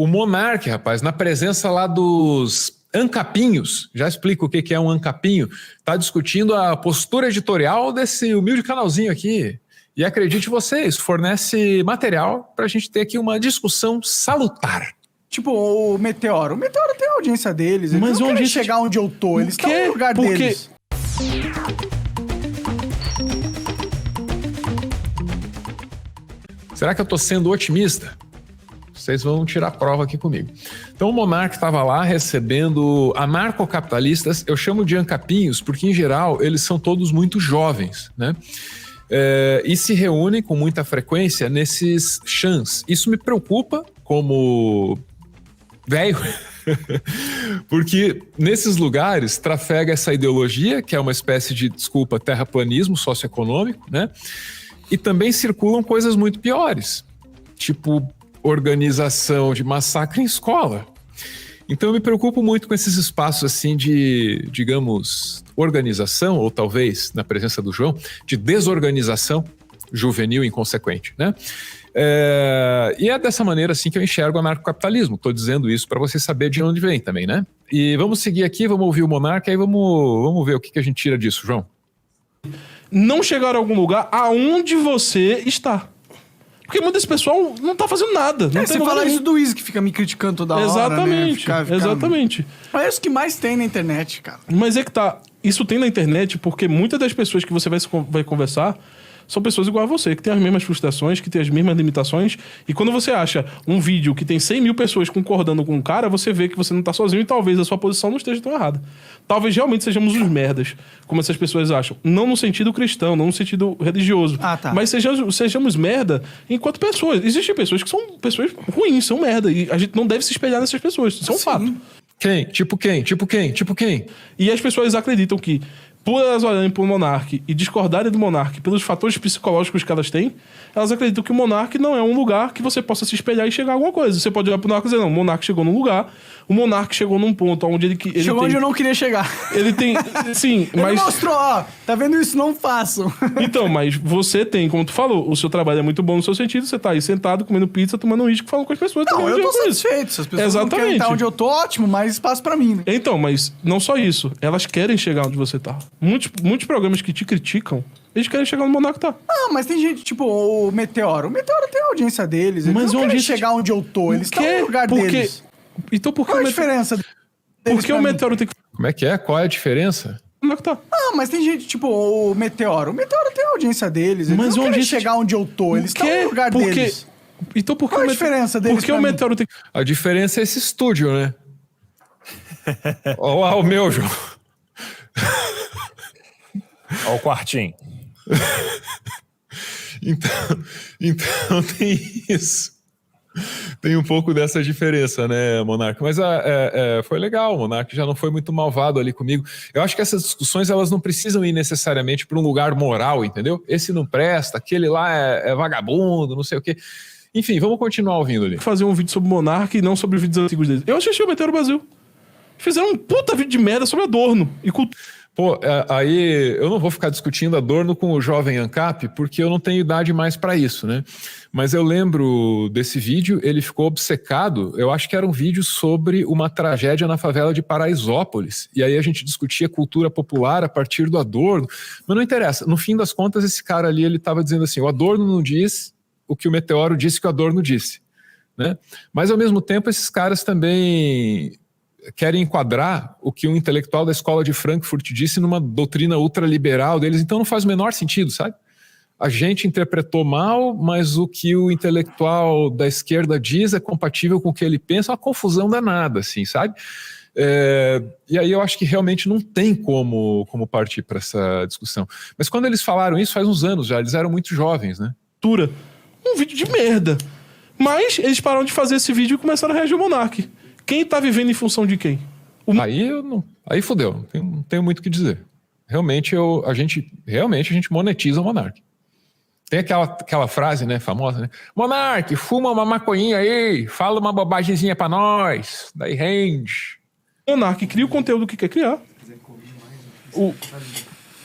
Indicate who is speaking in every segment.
Speaker 1: o Monark, rapaz, na presença lá dos ancapinhos, já explico o que é um ancapinho, tá discutindo a postura editorial desse humilde canalzinho aqui. E acredite vocês, fornece material pra gente ter aqui uma discussão salutar.
Speaker 2: Tipo, o Meteoro. O Meteoro tem a audiência deles. Eles
Speaker 3: Mas
Speaker 2: não
Speaker 3: onde
Speaker 2: querem
Speaker 3: gente-
Speaker 2: chegar onde eu tô. Eles estão no lugar
Speaker 3: Porque-
Speaker 2: deles.
Speaker 1: Será que eu tô sendo otimista? Vocês vão tirar a prova aqui comigo. Então o Monark estava lá recebendo anarcocapitalistas, eu chamo de ancapinhos, porque em geral eles são todos muito jovens, né? E se reúnem com muita frequência nesses chans. Isso me preocupa como velho, porque nesses lugares trafega essa ideologia, que é uma espécie de, desculpa, terraplanismo socioeconômico, né? E também circulam coisas muito piores, tipo organização de massacre em escola. Então eu me preocupo muito com esses espaços assim de, digamos, organização, ou talvez, na presença do João, de desorganização juvenil inconsequente, né? E é dessa maneira assim que eu enxergo o anarcocapitalismo. Estou dizendo isso para você saber de onde vem também, né? E vamos seguir aqui, vamos ouvir o Monark, aí vamos ver o que a gente tira disso, João.
Speaker 3: Não chegar a algum lugar aonde você está. Porque muito desse pessoal não tá fazendo nada. Não tem
Speaker 2: Você
Speaker 3: lugar
Speaker 2: fala
Speaker 3: nenhum.
Speaker 2: isso do Izzy, que fica me criticando toda hora,
Speaker 3: Exatamente,
Speaker 2: né? Fica-
Speaker 3: exatamente.
Speaker 2: É isso que mais tem na internet, cara.
Speaker 3: Mas é que tá, isso tem na internet porque muitas das pessoas que você vai conversar são pessoas igual a você, que tem as mesmas frustrações, que tem as mesmas limitações. E quando você acha um vídeo que tem 100 mil pessoas concordando com um cara, você vê que você não tá sozinho e talvez a sua posição não esteja tão errada. Talvez realmente sejamos os merdas, como essas pessoas acham. Não no sentido cristão, não no sentido religioso.
Speaker 2: Ah, tá.
Speaker 3: Mas sejamos merda enquanto pessoas. Existem pessoas que são pessoas ruins, são merda. E a gente não deve se espelhar nessas pessoas. Isso é um
Speaker 2: Sim.
Speaker 3: fato.
Speaker 1: Quem? Tipo quem? Tipo quem? Tipo quem?
Speaker 3: E as pessoas acreditam que, por elas olharem para o Monark e discordarem do Monark pelos fatores psicológicos que elas têm, elas acreditam que o Monark não é um lugar que você possa se espelhar e chegar a alguma coisa. Você pode olhar para o Monark e dizer, não, o Monark chegou num lugar, o Monark chegou num ponto onde ele
Speaker 2: Chegou
Speaker 3: tem,
Speaker 2: onde eu não queria chegar.
Speaker 3: Ele tem... Sim,
Speaker 2: Ele
Speaker 3: mas...
Speaker 2: mostrou, ó, tá vendo isso? Não façam.
Speaker 3: Então, mas você tem, como tu falou, o seu trabalho é muito bom no seu sentido, você tá aí sentado, comendo pizza, tomando um uísque, falando com as pessoas.
Speaker 2: Não,
Speaker 3: ganhando
Speaker 2: eu tô
Speaker 3: dinheiro com isso.
Speaker 2: satisfeito. Se as pessoas não querem
Speaker 3: Exatamente.
Speaker 2: estar onde eu tô, ótimo, mais espaço pra mim, né?
Speaker 3: Então, mas não só isso. Elas querem chegar onde você tá. Muitos programas que te criticam, eles querem chegar onde o Monark tá.
Speaker 2: Ah, mas tem gente, tipo, o Meteoro. O Meteoro tem a audiência deles. Eles
Speaker 3: Mas
Speaker 2: não
Speaker 3: onde
Speaker 2: querem
Speaker 3: isso-
Speaker 2: chegar onde eu tô. Eles estão
Speaker 3: Quer?
Speaker 2: no lugar
Speaker 3: Porque-
Speaker 2: deles.
Speaker 3: Então por que
Speaker 2: Qual
Speaker 3: o
Speaker 2: a
Speaker 3: Meteoro...
Speaker 2: diferença deles
Speaker 3: Por que o
Speaker 2: pra mim?
Speaker 3: Meteoro tem que...
Speaker 1: Como é que é? Qual é a diferença?
Speaker 3: Como é que tá?
Speaker 2: Ah, mas tem gente, tipo, o Meteoro. O Meteoro tem a audiência deles. Eles
Speaker 3: Mas
Speaker 2: não
Speaker 3: onde
Speaker 2: querem
Speaker 3: isso-
Speaker 2: chegar onde eu tô. Eles estão no lugar
Speaker 3: Porque...
Speaker 2: deles.
Speaker 3: Então por que
Speaker 2: Qual a
Speaker 3: o
Speaker 2: diferença deles
Speaker 3: Por que
Speaker 2: pra
Speaker 3: o
Speaker 2: mim?
Speaker 3: Meteoro tem que...
Speaker 1: A diferença é esse estúdio, né? Olha lá o meu, João.
Speaker 4: Olha o quartinho.
Speaker 1: Então tem isso. Tem um pouco dessa diferença, né, Monark? Mas foi legal, o Monark já não foi muito malvado ali comigo. Eu acho que essas discussões, elas não precisam ir necessariamente para um lugar moral, entendeu? Esse não presta, aquele lá é vagabundo, não sei o quê. Enfim, vamos continuar ouvindo ali.
Speaker 3: fazer um vídeo sobre o Monark e não sobre os vídeos antigos dele. Eu assisti o Meteoro Brasil. Fizeram um puta vídeo de merda sobre Adorno e cultura.
Speaker 1: Pô, aí eu não vou ficar discutindo Adorno com o jovem ANCAP, porque eu não tenho idade mais para isso, né? Mas eu lembro desse vídeo, ele ficou obcecado, eu acho que era um vídeo sobre uma tragédia na favela de Paraisópolis, e aí a gente discutia cultura popular a partir do Adorno, mas não interessa, no fim das contas esse cara ali, ele estava dizendo assim, o Adorno não diz o que o Meteoro disse que o Adorno disse, né? Mas ao mesmo tempo esses caras também querem enquadrar o que um intelectual da escola de Frankfurt disse numa doutrina ultraliberal deles, então não faz o menor sentido, sabe? A gente interpretou mal, mas o que o intelectual da esquerda diz é compatível com o que ele pensa, é uma confusão danada, assim, sabe? E aí eu acho que realmente não tem como partir para essa discussão. Mas quando eles falaram isso, faz uns anos já, eles eram muito jovens, né?
Speaker 3: Um vídeo de merda. Mas eles pararam de fazer esse vídeo e começaram a reagir ao Monark. Quem tá vivendo em função de quem?
Speaker 1: Aí fodeu, não tenho muito o que dizer. Realmente a gente monetiza o Monark. Tem aquela frase, né, famosa, né? Monark, fuma uma maconhinha aí, fala uma bobagemzinha pra nós, daí rende.
Speaker 3: O Monark cria o conteúdo que quer criar.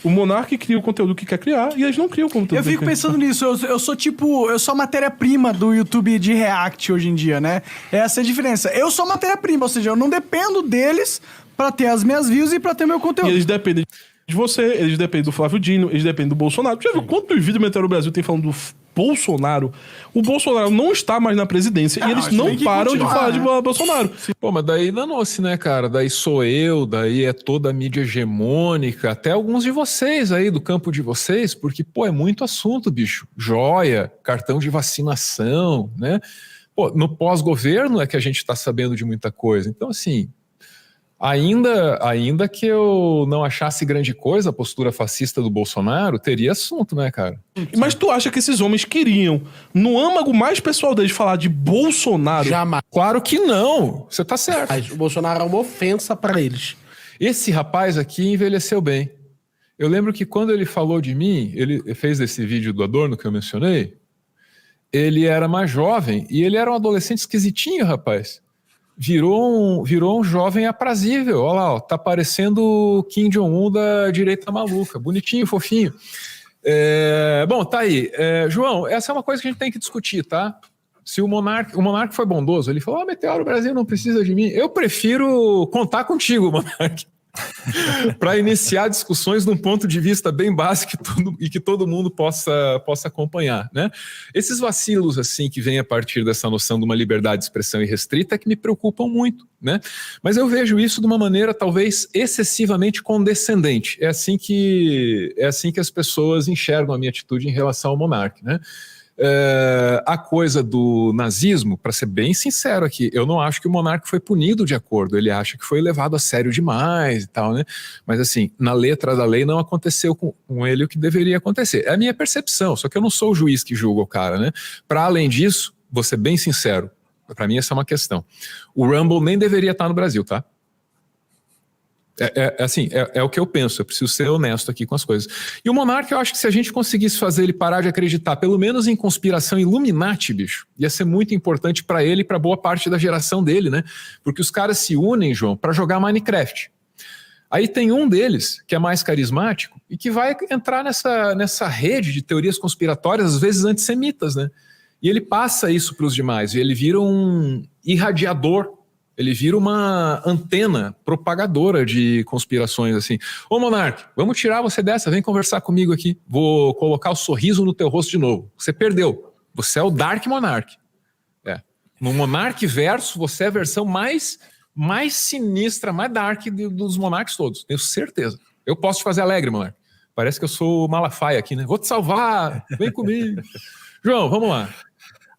Speaker 3: O Monark cria o conteúdo que quer criar e eles não criam o conteúdo.
Speaker 2: Eu fico
Speaker 3: que quer
Speaker 2: pensando nisso, eu sou a matéria-prima do YouTube de React hoje em dia, né? Essa é a diferença. Eu sou a matéria-prima, ou seja, eu não dependo deles pra ter as minhas views e pra ter meu
Speaker 3: E
Speaker 2: conteúdo.
Speaker 3: eles dependem de você, eles dependem do Flávio Dino, eles dependem do Bolsonaro. Já viu quantos vídeos do Meteoro Brasil tem falando do Bolsonaro? O Bolsonaro não está mais na presidência e eles não
Speaker 2: tem que
Speaker 3: param de
Speaker 2: continuar,
Speaker 3: falar
Speaker 2: né?
Speaker 3: de Bolsonaro.
Speaker 1: Pô, mas daí danou-se, né, cara? Daí sou eu, daí é toda a mídia hegemônica, até alguns de vocês aí, do campo de vocês, porque, pô, é muito assunto, bicho. Joia, cartão de vacinação, né? Pô, no pós-governo é que a gente tá sabendo de muita coisa. Então, assim, ainda que eu não achasse grande coisa a postura fascista do Bolsonaro, teria assunto, né, cara?
Speaker 3: Mas tu acha que esses homens queriam, no âmago mais pessoal deles, falar de Bolsonaro?
Speaker 5: Jamais.
Speaker 1: Claro que não, você tá certo.
Speaker 5: O Bolsonaro é uma ofensa pra eles.
Speaker 1: Esse rapaz aqui envelheceu bem. Eu lembro que quando ele falou de mim, ele fez esse vídeo do Adorno que eu mencionei, ele era mais jovem e ele era um adolescente esquisitinho, rapaz. Virou um jovem aprazível. Olha lá, ó, tá parecendo o Kim Jong-un da direita maluca. Bonitinho, fofinho. Bom, tá aí. João, essa é uma coisa que a gente tem que discutir, tá? Se o Monark foi bondoso, ele falou, Meteoro, o Brasil não precisa de mim. Eu prefiro contar contigo, Monark. Para iniciar discussões num ponto de vista bem básico e que todo mundo possa acompanhar, né? Esses vacilos assim que vêm a partir dessa noção de uma liberdade de expressão irrestrita é que me preocupam muito, né? Mas eu vejo isso de uma maneira talvez excessivamente condescendente. É assim que as pessoas enxergam a minha atitude em relação ao Monark, né? A coisa do nazismo, para ser bem sincero aqui, eu não acho que o Monark foi punido de acordo, ele acha que foi levado a sério demais e tal, né? Mas assim, na letra da lei não aconteceu com ele o que deveria acontecer. É a minha percepção, só que eu não sou o juiz que julga o cara, né? Para além disso, vou ser bem sincero, para mim essa é uma questão. O Rumble nem deveria estar no Brasil, tá? É o que eu penso, eu preciso ser honesto aqui com as coisas. E o Monark, eu acho que se a gente conseguisse fazer ele parar de acreditar, pelo menos em conspiração Illuminati, bicho, ia ser muito importante para ele e para boa parte da geração dele, né? Porque os caras se unem, João, para jogar Minecraft. Aí tem um deles, que é mais carismático, e que vai entrar nessa rede de teorias conspiratórias, às vezes antissemitas, né? E ele passa isso para os demais, e ele vira um irradiador. Ele vira uma antena propagadora de conspirações, assim. Ô, Monark, vamos tirar você dessa, vem conversar comigo aqui. Vou colocar o sorriso no teu rosto de novo. Você perdeu. Você é o Dark Monark. No Monark verso, você é a versão mais sinistra, mais dark dos Monarks todos. Tenho certeza. Eu posso te fazer alegre, Monark. Parece que eu sou o Malafaia aqui, né? Vou te salvar, vem comigo. João, vamos lá.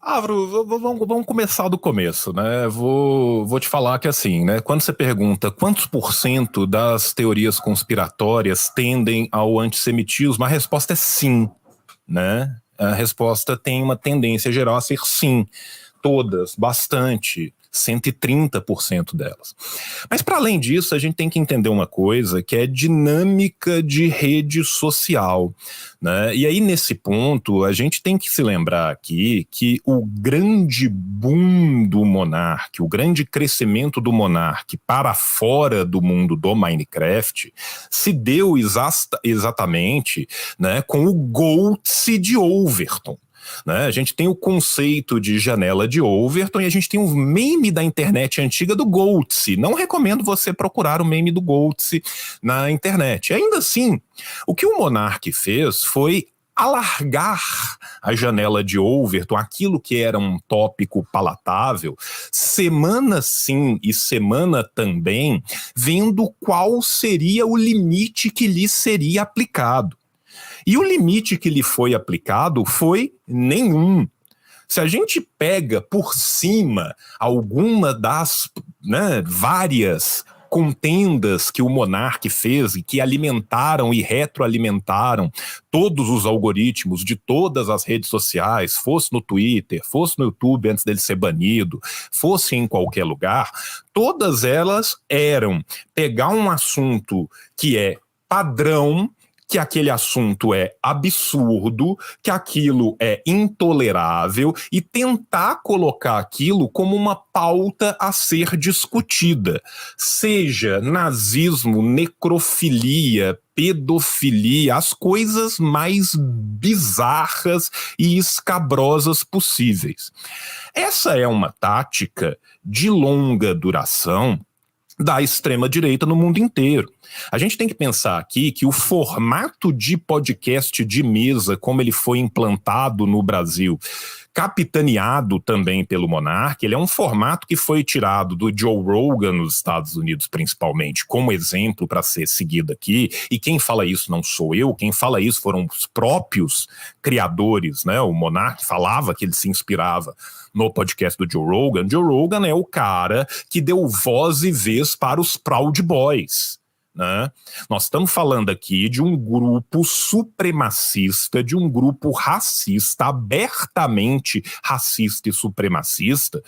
Speaker 4: Álvaro, vamos começar do começo, né? Vou te falar que assim, né? Quando você pergunta quantos % das teorias conspiratórias tendem ao antissemitismo, a resposta é sim, né? A resposta tem uma tendência geral a ser sim. Todas, bastante, 130% delas. Mas para além disso, a gente tem que entender uma coisa que é dinâmica de rede social, né? E aí nesse ponto, a gente tem que se lembrar aqui que o grande boom do Monark, o grande crescimento do Monark para fora do mundo do Minecraft, se deu exatamente, né, com o Goltz de Overton. Né? A gente tem o conceito de janela de Overton e a gente tem um meme da internet antiga do Goltz. Não recomendo você procurar o meme do Goltz na internet. Ainda assim, o que o Monark fez foi alargar a janela de Overton, aquilo que era um tópico palatável, semana sim e semana também, vendo qual seria o limite que lhe seria aplicado. E o limite que lhe foi aplicado foi nenhum. Se a gente pega por cima alguma das, né, várias contendas que o Monark fez e que alimentaram e retroalimentaram todos os algoritmos de todas as redes sociais, fosse no Twitter, fosse no YouTube antes dele ser banido, fosse em qualquer lugar, todas elas eram pegar um assunto que é padrão, que aquele assunto é absurdo, que aquilo é intolerável e tentar colocar aquilo como uma pauta a ser discutida. Seja nazismo, necrofilia, pedofilia, as coisas mais bizarras e escabrosas possíveis. Essa é uma tática de longa duração da extrema-direita no mundo inteiro. A gente tem que pensar aqui que o formato de podcast de mesa, como ele foi implantado no Brasil, capitaneado também pelo Monark, ele é um formato que foi tirado do Joe Rogan nos Estados Unidos, principalmente, como exemplo para ser seguido aqui, e quem fala isso não sou eu, quem fala isso foram os próprios criadores, né? O Monark falava que ele se inspirava no podcast do Joe Rogan. Joe Rogan é o cara que deu voz e vez para os Proud Boys, né? Nós estamos falando aqui de um grupo supremacista, de um grupo racista, abertamente racista e supremacista.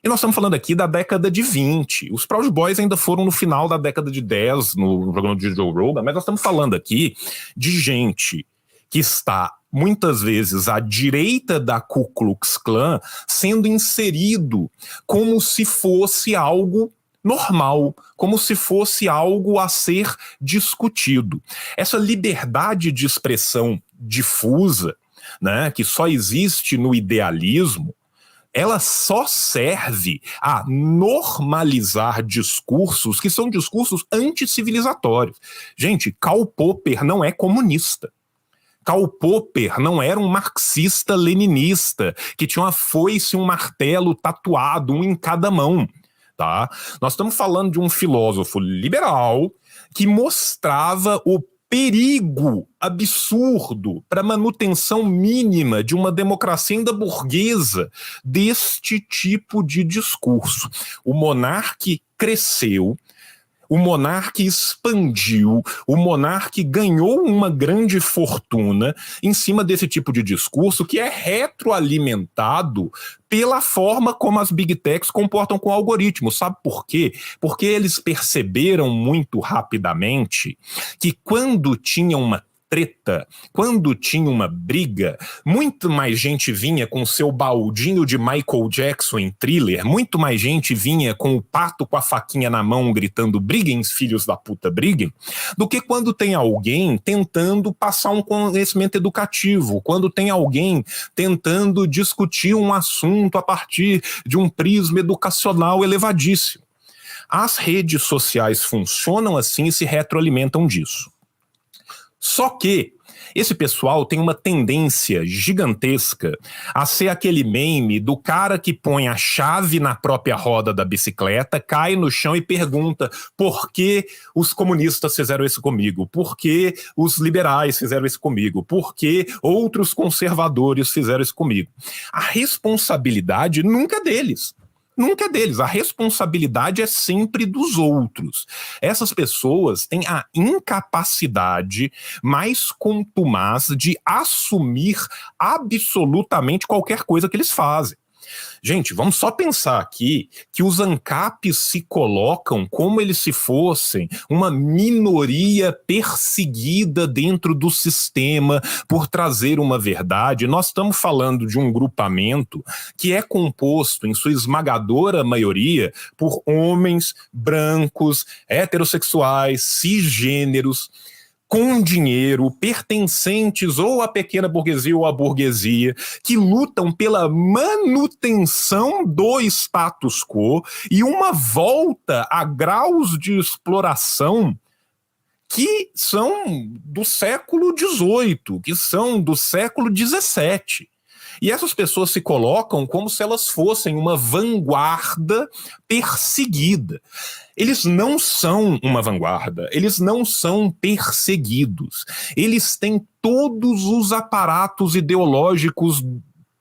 Speaker 4: E nós estamos falando aqui da década de 20. Os Proud Boys ainda foram no final da década de 10, no programa de Joe Rogan, mas nós estamos falando aqui de gente que está muitas vezes à direita da Ku Klux Klan sendo inserido como se fosse algo normal, como se fosse algo a ser discutido. Essa liberdade de expressão difusa, né, que só existe no idealismo, ela só serve a normalizar discursos que são discursos anticivilizatórios. Gente, Karl Popper não é comunista. Karl Popper não era um marxista-leninista que tinha uma foice e um martelo tatuado, um em cada mão. Tá? Nós estamos falando de um filósofo liberal que mostrava o perigo absurdo para a manutenção mínima de uma democracia ainda burguesa deste tipo de discurso. O Monark cresceu, o Monark expandiu, o Monark ganhou uma grande fortuna em cima desse tipo de discurso que é retroalimentado pela forma como as Big Techs comportam com o algoritmo. Sabe por quê? Porque eles perceberam muito rapidamente que quando tinha uma treta, quando tinha uma briga, muito mais gente vinha com o seu baldinho de Michael Jackson em Thriller, muito mais gente vinha com o pato com a faquinha na mão gritando briguem, filhos da puta, briguem, do que quando tem alguém tentando passar um conhecimento educativo, quando tem alguém tentando discutir um assunto a partir de um prisma educacional elevadíssimo. As redes sociais funcionam assim e se retroalimentam disso. Só que esse pessoal tem uma tendência gigantesca a ser aquele meme do cara que põe a chave na própria roda da bicicleta, cai no chão e pergunta por que os comunistas fizeram isso comigo, por que os liberais fizeram isso comigo, por que outros conservadores fizeram isso comigo. A responsabilidade nunca é deles. Nunca é deles, a responsabilidade é sempre dos outros. Essas pessoas têm a incapacidade mais contumaz de assumir absolutamente qualquer coisa que eles fazem. Gente, vamos só pensar aqui que os ANCAPs se colocam como eles se fossem uma minoria perseguida dentro do sistema por trazer uma verdade. Nós estamos falando de um grupamento que é composto, em sua esmagadora maioria, por homens brancos, heterossexuais, cisgêneros, com dinheiro, pertencentes ou à pequena burguesia ou à burguesia, que lutam pela manutenção do status quo e uma volta a graus de exploração que são do século XVIII, que são do século XVII. E essas pessoas se colocam como se elas fossem uma vanguarda perseguida. Eles não são uma vanguarda, eles não são perseguidos. Eles têm todos os aparatos ideológicos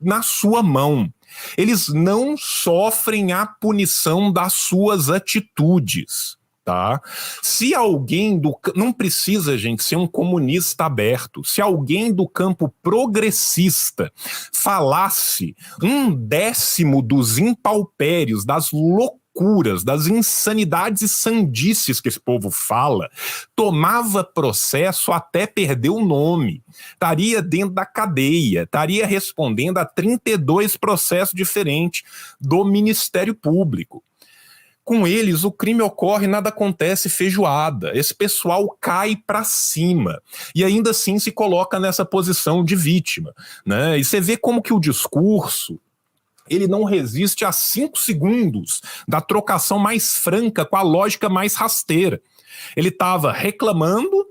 Speaker 4: na sua mão. Eles não sofrem a punição das suas atitudes. Tá? Se alguém não precisa, gente, ser um comunista aberto. Se alguém do campo progressista falasse 1/10 dos impalpérios, das loucuras loucuras, das insanidades e sandices que esse povo fala, tomava processo até perder o nome. Estaria dentro da cadeia, estaria respondendo a 32 processos diferentes do Ministério Público. Com eles, o crime ocorre, nada acontece, feijoada. Esse pessoal cai para cima e ainda assim se coloca nessa posição de vítima, né? E você vê como que o discurso ele não resiste a 5 segundos da trocação mais franca com a lógica mais rasteira. Ele estava reclamando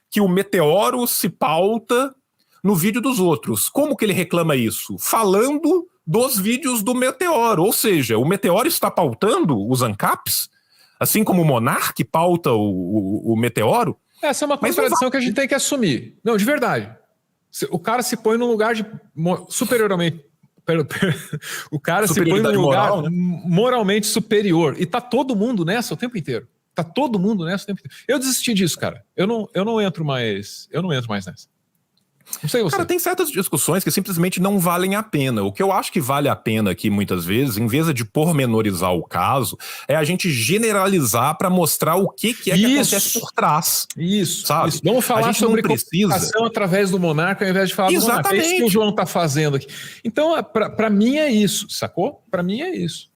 Speaker 4: que o meteoro se pauta no vídeo dos outros. Como que ele reclama isso? Falando dos vídeos do meteoro, ou seja, o meteoro está pautando os ANCAPs, assim como o Monark pauta o meteoro.
Speaker 1: Essa é uma contradição que a gente tem que assumir. Não, de verdade. O cara se põe num lugar de superiormente... O cara se põe num lugar moral, né? Moralmente superior. E tá todo mundo nessa o tempo inteiro. Tá todo mundo nessa o tempo inteiro. Eu desisti disso, cara. Eu não entro mais nessa. Não sei você.
Speaker 4: Cara, tem certas discussões que simplesmente não valem a pena. O que eu acho que vale a pena aqui, muitas vezes, em vez de pormenorizar o caso, é a gente generalizar para mostrar o que que acontece por trás.
Speaker 1: Isso,
Speaker 4: sabe?
Speaker 1: isso. Vamos falar sobre comunicação através do Monarca ao invés de falar do Monarca. É isso que o João tá fazendo aqui. Então, para mim é isso, sacou? Para mim é isso.